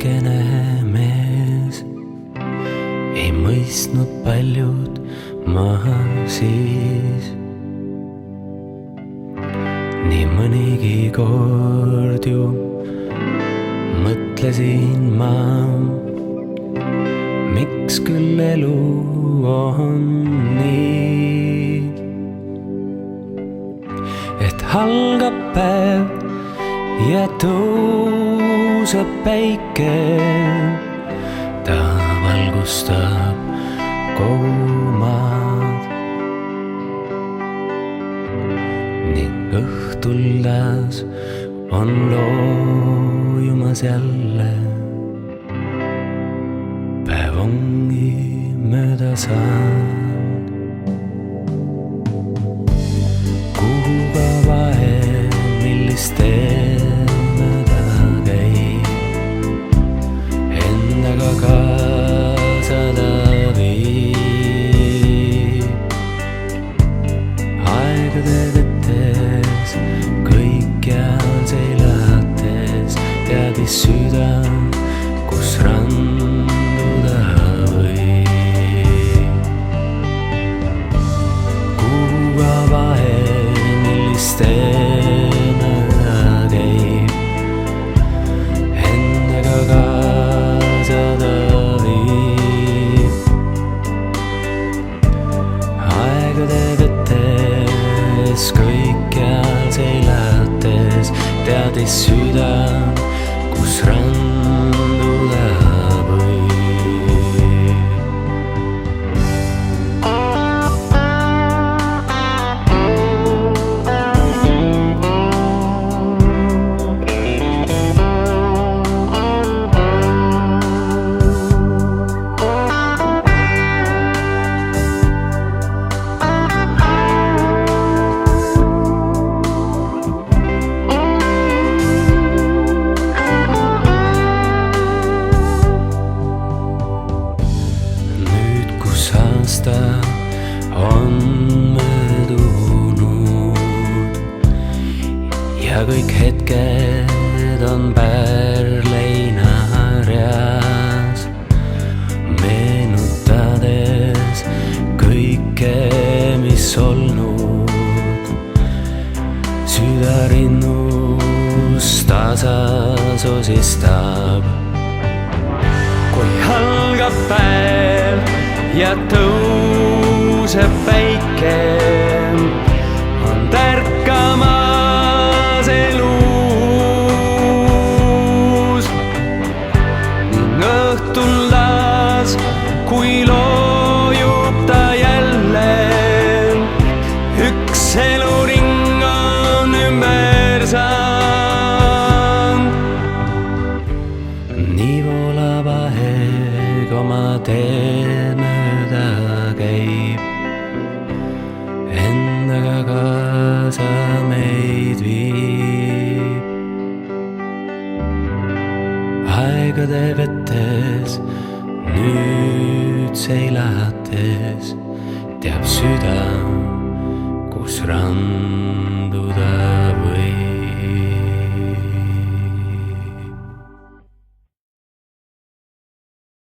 väikene mees, ei mõistnud paljud maha siis. Nii mõnigi kord ju mõtlesin ma, miks küll elu on nii, et algab päev ja tõuseb päike, ta valgustab kogu maad ning õhtuldas on loojumas jälle. Päev ongi mööda saanud, kuhuga vahel, millist teed mööda käib, endaga kaasa ta viib. Aegade vetes, kõikjal seilates, teadis süda, kus randuda võib. Kuhuga vahel, millist mööda käib, endaga kaasa ta viib. Aegade vetes, kõikjal seilates, teadis süda, kus randuda võib. Aasta on möödunud ja kõik hetked on pärleinarjas, meenutades kõike, mis olnud. Süda rinnus tasa sosistab, kui algab päev ja tõuseb päike, on tärkamas elus ning õhtuldas, kui loojub ta jälle, üks eluring on ümber saanud. Nii voolab aeg oma teed mööda käib, endaga kaasa meid viib. Aegade vetes, nüüd seilates, teab süda, kus randuda võib.